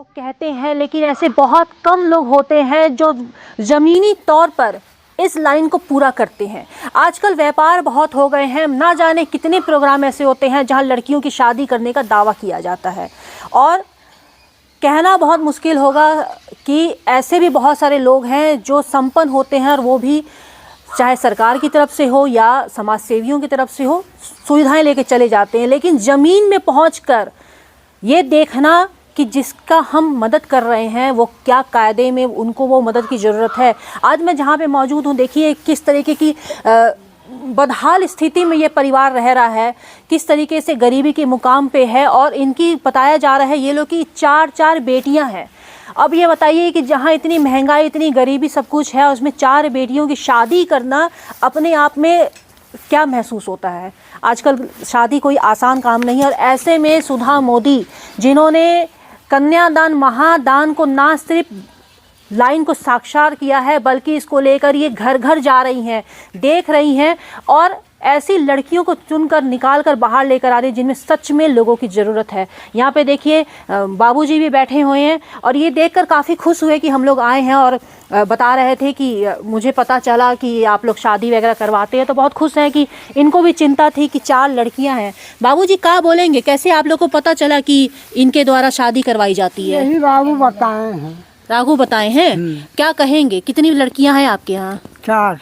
लोग कहते हैं, लेकिन ऐसे बहुत कम लोग होते हैं जो ज़मीनी तौर पर इस लाइन को पूरा करते हैं। आजकल व्यापार बहुत हो गए हैं, ना जाने कितने प्रोग्राम ऐसे होते हैं जहां लड़कियों की शादी करने का दावा किया जाता है, और कहना बहुत मुश्किल होगा कि ऐसे भी बहुत सारे लोग हैं जो संपन्न होते हैं, और वो भी चाहे सरकार की तरफ से हो या समाज सेवियों की तरफ से हो, सुविधाएं लेके चले जाते हैं। लेकिन ज़मीन में पहुंचकर ये देखना कि जिसका हम मदद कर रहे हैं वो क्या कायदे में उनको वो मदद की ज़रूरत है। आज मैं जहाँ पे मौजूद हूँ, देखिए किस तरीके की बदहाल स्थिति में ये परिवार रह रहा है, किस तरीके से गरीबी के मुकाम पे है, और इनकी बताया जा रहा है ये लोग की 4 बेटियां हैं। अब ये बताइए कि जहाँ इतनी महंगाई, इतनी गरीबी सब कुछ है, उसमें 4 बेटियों की शादी करना अपने आप में क्या महसूस होता है। आजकल शादी कोई आसान काम नहीं है, और ऐसे में सुधा मोदी जिन्होंने कन्यादान महादान को ना सिर्फ लाइन को साक्षात किया है, बल्कि इसको लेकर ये घर घर जा रही हैं, देख रही हैं, और ऐसी लड़कियों को चुनकर निकाल कर बाहर लेकर आ रही हैं जिनमें सच में लोगों की ज़रूरत है। यहाँ पे देखिए बाबूजी भी बैठे हुए हैं, और ये देखकर काफ़ी खुश हुए कि हम लोग आए हैं, और बता रहे थे कि मुझे पता चला कि आप लोग शादी वगैरह करवाते हैं, तो बहुत खुश हैं कि इनको भी चिंता थी कि 4 लड़कियां हैं। बाबूजी क्या बोलेंगे, कैसे आप लोग को पता चला कि इनके द्वारा शादी करवाई जाती है? यही राघु बताए हैं। राघु बताए हैं? क्या कहेंगे, कितनी लड़कियां हैं आपके यहाँ? 4।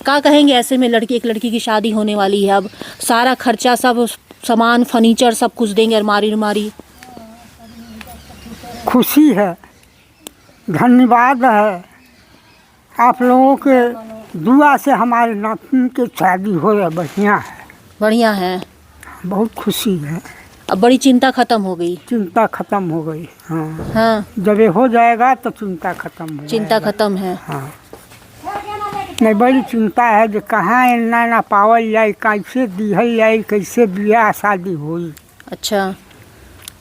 क्या कहेंगे ऐसे में एक लड़की की शादी होने वाली है, अब सारा खर्चा, सब सामान, फर्नीचर सब कुछ देंगे, अलमारी। खुशी है, धन्यवाद है, आप लोगों के दुआ से हमारे नाती की शादी हो रही, बढ़िया है, बहुत खुशी है। अब बड़ी चिंता खत्म हो गई। चिंता खत्म हो गई। हाँ, जब ये हो जाएगा तो चिंता खत्म हो चिंता खत्म है। हाँ, नहीं बड़ी चिंता है जो कहाँ ना पावल जाए, कैसे दिहल जाए, कैसे ब्याह शादी हुई। अच्छा,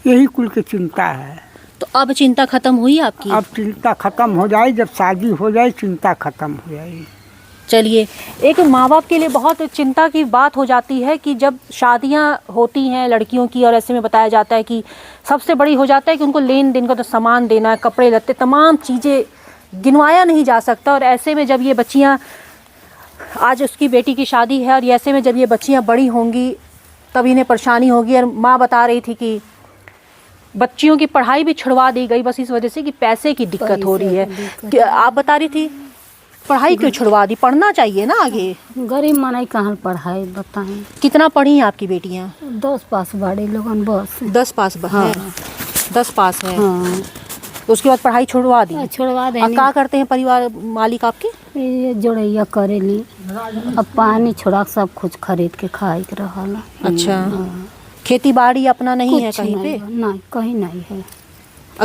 यही कुल की चिंता है। तो अब चिंता खत्म हुई आपकी? अब चिंता खत्म हो जाए, जब शादी हो जाए चिंता खत्म हो जाए। चलिए, एक माँ बाप के लिए बहुत चिंता की बात हो जाती है कि जब शादियाँ होती हैं लड़कियों की, और ऐसे में बताया जाता है कि सबसे बड़ी हो जाता है कि उनको लेन देन का तो सामान देना है, कपड़े लत्ते, तमाम चीज़ें गिनवाया नहीं जा सकता। और ऐसे में जब ये बच्चियाँ, आज उसकी बेटी की शादी है, और ऐसे में जब ये बच्चियाँ बड़ी होंगी तब इन्हें परेशानी होगी। और माँ बता रही थी कि बच्चियों की पढ़ाई भी छुड़वा दी गई बस इस वजह से कि पैसे की दिक्कत हो रही है। आप बता रही थी पढ़ाई क्यों छुड़वा दी? पढ़ना चाहिए ना आगे। गरीब मानाई कहाँ पढ़ाई बताएं। कितना पढ़ी हैं आपकी बेटियाँ? 10 पास बड़े लोगन बस। 10 पास है? हाँ। 10 पास है। हाँ। तो उसके बाद पढ़ाई छुड़वा दी? छुड़वा दे। क्या करते हैं परिवार मालिक आपके? ये जोड़ैया करेली, अब पानी छोड़ा सब कुछ खरीद के खाई के रहला। अच्छा, खेती बाड़ी अपना नहीं है कहीं पे? नहीं, कहीं नहीं है।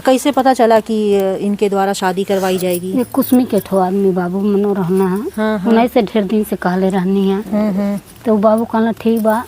कैसे पता चला कि इनके द्वारा शादी करवाई जाएगी? ये कुसमी के ठो आदमी बाबू मनो रहना है। हाँ। उन्हीं से ढेर दिन से कहले रहनी है। तो बाबू कहना ठीक बा,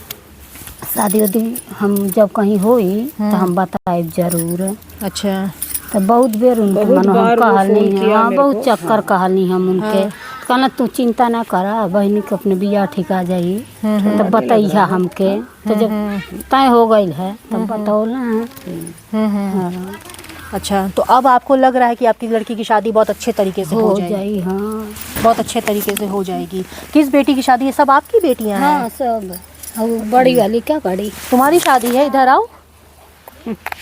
शादी उदी हम जब कहीं होई तो हम बताए जरूर। अच्छा, तो बहुत बेर उनके मनो हम कहनी है। हाँ, बहुत चक्कर कहनी हम उनके। कहना तू चिंता ना करा, बहनी के अपने बियाह ठीक आ जाई, तो बताइया हमके। तो जब तय हो गई है तब बतौला है। अच्छा, तो अब आपको लग रहा है कि आपकी लड़की की शादी बहुत अच्छे तरीके से हो जाएगी? हाँ, बहुत अच्छे तरीके से हो जाएगी। किस बेटी की शादी है? सब आपकी बेटियां हैं? हाँ, सब। बड़ी वाली क्या बड़ी? तुम्हारी शादी है? इधर आओ।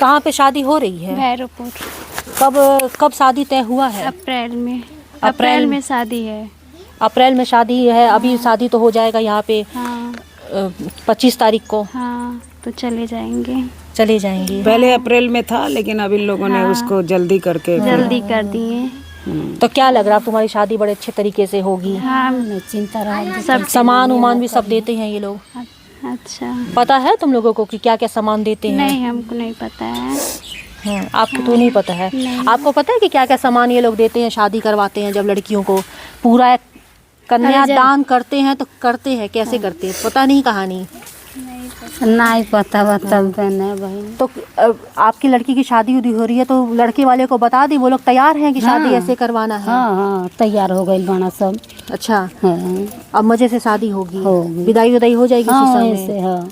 कहाँ पे शादी हो रही है? भैरवपुर। कब शादी तय हुआ है? अप्रैल में शादी है। अप्रैल में शादी है। अभी शादी तो हो जाएगा यहाँ पे। हाँ। 25 तारीख को। हाँ, तो चले जाएंगे। पहले अप्रैल में था, लेकिन अब इन लोगों ने उसको जल्दी कर दिए। तो क्या लग रहा है तुम्हारी शादी बड़े अच्छे तरीके से होगी? हाँ, चिंता रहा। सब सामान उमान भी सब देते हैं ये लोग? अच्छा, पता है तुम लोगों को कि क्या क्या सामान देते हैं? नहीं, हमको नहीं पता है। आपको तो नहीं पता है? आपको पता है कि क्या क्या सामान ये लोग देते हैं शादी करवाते हैं जब लड़कियों को? पूरा कन्यादान करते हैं तो करते हैं, कैसे करते हैं पता नहीं कहानी? नहीं पता बहन। तो आपकी लड़की की शादी उदी हो रही है तो लड़के वाले को बता दी, वो लोग तैयार हैं कि शादी ऐसे करवाना है? हाँ, तैयार हो गई बना सब। अच्छा, हाँ। अब मजे से शादी होगी, विदाई हो जाएगी? हाँ, ऐसे। हाँ।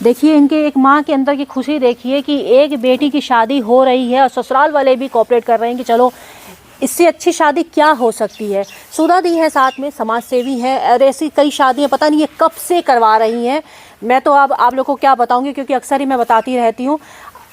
देखिए इनके एक माँ के अंदर की खुशी देखिए कि एक बेटी की शादी हो रही है और ससुराल वाले भी कोऑपरेट कर रहे हैं कि चलो इससे अच्छी शादी क्या हो सकती है। सुधा दी है साथ में, समाज सेवी है और ऐसी कई शादियाँ पता नहीं ये कब से करवा रही हैं। मैं तो अब आप लोगों को क्या बताऊंगी क्योंकि अक्सर ही मैं बताती रहती हूँ।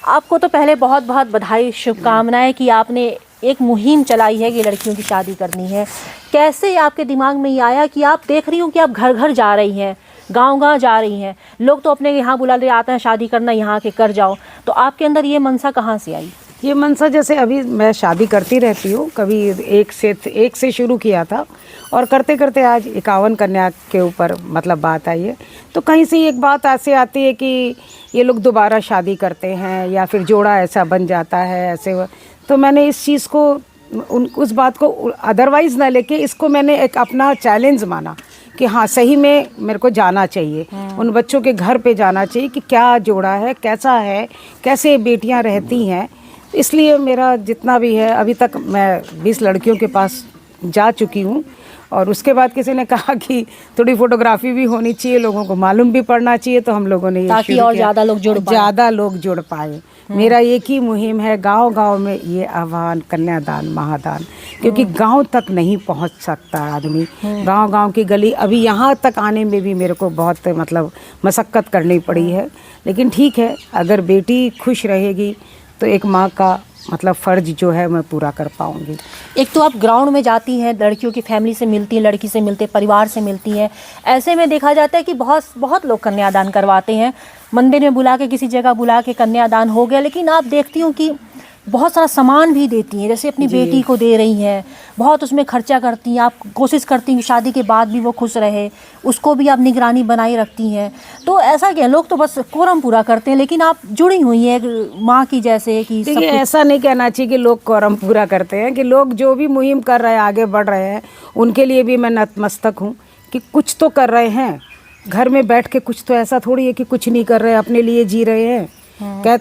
आपको तो पहले बहुत बहुत बधाई, शुभकामनाएं कि आपने एक मुहिम चलाई है कि लड़कियों की शादी करनी है। कैसे आपके दिमाग में ये आया कि आप देख रही हूँ कि आप घर घर जा रही हैं, गांव-गांव जा रही हैं, लोग तो अपने यहाँ बुला ले आते हैं शादी करना, यहाँ के कर जाओ, तो आपके अंदर ये मनसा कहाँ से आई? ये मनसा जैसे अभी मैं शादी करती रहती हूँ, कभी एक से शुरू किया था और करते करते आज 51 कन्या के ऊपर मतलब बात आई है। तो कहीं से एक बात ऐसे आती है कि ये लोग दोबारा शादी करते हैं या फिर जोड़ा ऐसा बन जाता है ऐसे। तो मैंने इस चीज़ को उस बात को अदरवाइज़ ना लेके इसको मैंने एक अपना चैलेंज माना कि हाँ सही में मेरे को जाना चाहिए, उन बच्चों के घर पे जाना चाहिए कि क्या जोड़ा है, कैसा है, कैसे बेटियां रहती हैं। इसलिए मेरा जितना भी है, अभी तक मैं 20 लड़कियों के पास जा चुकी हूँ और उसके बाद किसी ने कहा कि थोड़ी फोटोग्राफी भी होनी चाहिए, लोगों को मालूम भी पड़ना चाहिए, तो हम लोगों ने ये ताकि और ज़्यादा लोग जुड़ पाए। मेरा एक ही मुहिम है, गांव-गांव में ये आह्वान, कन्यादान महादान, क्योंकि गांव तक नहीं पहुंच सकता आदमी। गांव-गांव की गली अभी यहाँ तक आने में भी मेरे को बहुत मतलब मशक्क़त करनी पड़ी है, लेकिन ठीक है, अगर बेटी खुश रहेगी तो एक माँ का मतलब फ़र्ज जो है मैं पूरा कर पाऊँगी। एक तो आप ग्राउंड में जाती हैं, लड़कियों की फैमिली से मिलती हैं, लड़की से मिलते, परिवार से मिलती हैं, ऐसे में देखा जाता है कि बहुत बहुत लोग कन्यादान करवाते हैं, मंदिर में बुला के, किसी जगह बुला के कन्यादान हो गया। लेकिन आप देखती हूँ कि बहुत सारा सामान भी देती हैं, जैसे अपनी बेटी को दे रही हैं, बहुत उसमें खर्चा करती हैं। आप कोशिश करती हैं कि शादी के बाद भी वो खुश रहे, उसको भी आप निगरानी बनाई रखती हैं। तो ऐसा क्या, लोग तो बस कोरम पूरा करते हैं, लेकिन आप जुड़ी हुई हैं एक माँ की जैसे कि देखिए ऐसा नहीं कहना चाहिए कि लोग कोरम पूरा करते हैं, कि लोग जो भी मुहिम कर रहे हैं, आगे बढ़ रहे हैं, उनके लिए भी मैं नतमस्तक हूँ कि कुछ तो कर रहे हैं। घर में बैठ के कुछ तो ऐसा थोड़ी है कि कुछ नहीं कर रहे, अपने लिए जी रहे हैं।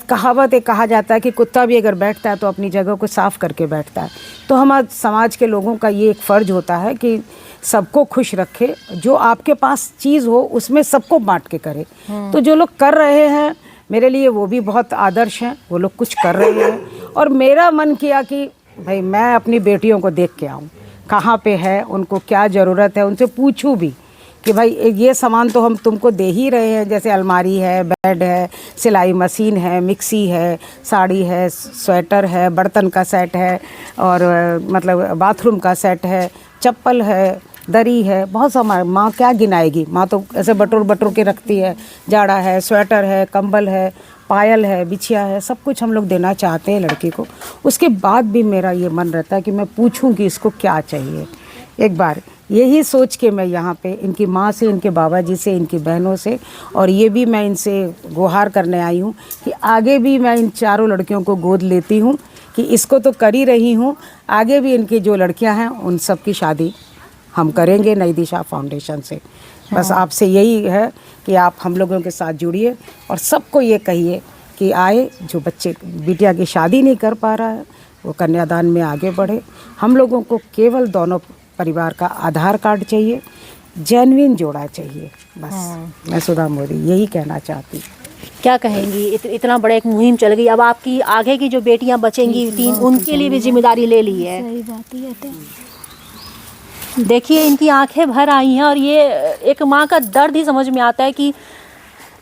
कहावत एक कहा जाता है कि कुत्ता भी अगर बैठता है तो अपनी जगह को साफ करके बैठता है। तो हमारे समाज के लोगों का ये एक फ़र्ज होता है कि सबको खुश रखे, जो आपके पास चीज़ हो उसमें सबको बांट के करे। तो जो लोग कर रहे हैं मेरे लिए वो भी बहुत आदर्श हैं, वो लोग कुछ कर रहे हैं। और मेरा मन किया कि भाई मैं अपनी बेटियों को देख के आऊँ, कहाँ पे है, उनको क्या ज़रूरत है, उनसे पूछूँ भी कि भाई ये सामान तो हम तुमको दे ही रहे हैं, जैसे अलमारी है, बेड है, सिलाई मशीन है, मिक्सी है, साड़ी है, स्वेटर है, बर्तन का सेट है और मतलब बाथरूम का सेट है, चप्पल है, दरी है, बहुत सामान। माँ क्या गिनाएगी, माँ तो ऐसे बटोर के रखती है। जाड़ा है, स्वेटर है, कंबल है, पायल है, बिछिया है, सब कुछ हम लोग देना चाहते हैं लड़की को। उसके बाद भी मेरा ये मन रहता है कि मैं पूछूं कि इसको क्या चाहिए। एक बार यही सोच के मैं यहाँ पे इनकी माँ से, इनके बाबा जी से, इनकी बहनों से और ये भी मैं इनसे गुहार करने आई हूँ कि आगे भी मैं इन चारों लड़कियों को गोद लेती हूँ कि इसको तो कर ही रही हूँ, आगे भी इनकी जो लड़कियाँ हैं उन सब की शादी हम करेंगे नई दिशा फाउंडेशन से। बस आपसे यही है कि आप हम लोगों के साथ जुड़िए और सबको ये कहिए कि आए, जो बच्चे बिटिया की शादी नहीं कर पा रहा है वो कन्यादान में आगे बढ़े। हम लोगों को केवल दोनों परिवार का आधार कार्ड चाहिए, जेन्युइन जोड़ा चाहिए। बस मैं सुधा मोदी यही कहना चाहती हूँ। क्या कहेंगी, इतना बड़ा एक मुहिम चल गई, अब आपकी आगे की जो बेटियां बचेंगी तीन, उनके लिए भी जिम्मेदारी ले ली है। सही बात ही है। देखिए इनकी आंखें भर आई हैं और ये एक माँ का दर्द ही समझ में आता है कि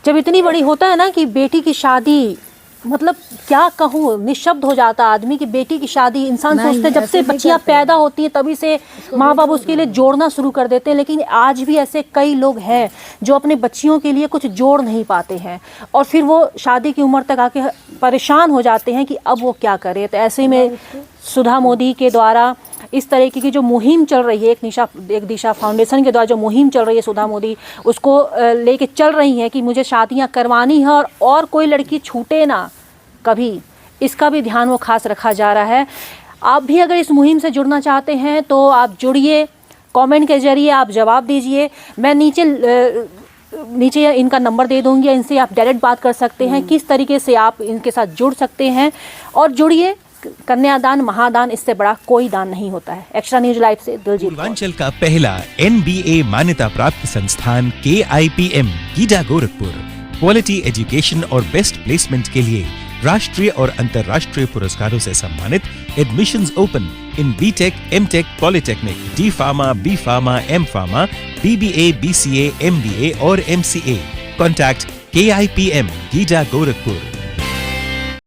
जब इतनी बड़ी होता है ना कि बेटी की शादी, मतलब क्या कहूँ, निशब्द हो जाता आदमी कि बेटी की शादी। इंसान सोचते हैं जब से बच्चियाँ पैदा होती हैं तभी से माँ बाप उसके लिए जोड़ना शुरू कर देते हैं, लेकिन आज भी ऐसे कई लोग हैं जो अपने बच्चियों के लिए कुछ जोड़ नहीं पाते हैं और फिर वो शादी की उम्र तक आके परेशान हो जाते हैं कि अब वो क्या करें। तो ऐसे में सुधा मोदी के द्वारा इस तरीके की जो मुहिम चल रही है, एक दिशा फाउंडेशन के द्वारा जो मुहिम चल रही है, सुधा मोदी उसको लेके चल रही हैं कि मुझे शादियां करवानी है और कोई लड़की छूटे ना कभी, इसका भी ध्यान वो खास रखा जा रहा है। आप भी अगर इस मुहिम से जुड़ना चाहते हैं तो आप जुड़िए, कमेंट के जरिए आप जवाब दीजिए। मैं नीचे इनका नंबर दे दूँगी, इनसे आप डायरेक्ट बात कर सकते हैं किस तरीके से आप इनके साथ जुड़ सकते हैं। और जुड़िए, कन्यादान महादान, इससे बड़ा कोई दान नहीं होता है। एक्स्ट्रा न्यूज लाइव से दिलजीत। पूर्वांचल का पहला NBA मान्यता प्राप्त संस्थान KIPM Gida Gorakhpur quality education और बेस्ट प्लेसमेंट के लिए राष्ट्रीय और अंतर्राष्ट्रीय पुरस्कारों से सम्मानित admissions open in BTech, MTech, polytechnic, D pharma, B pharma, M pharma, BBA, BCA, MBA और MCA. Contact KIPM, Gida, Gorakhpur.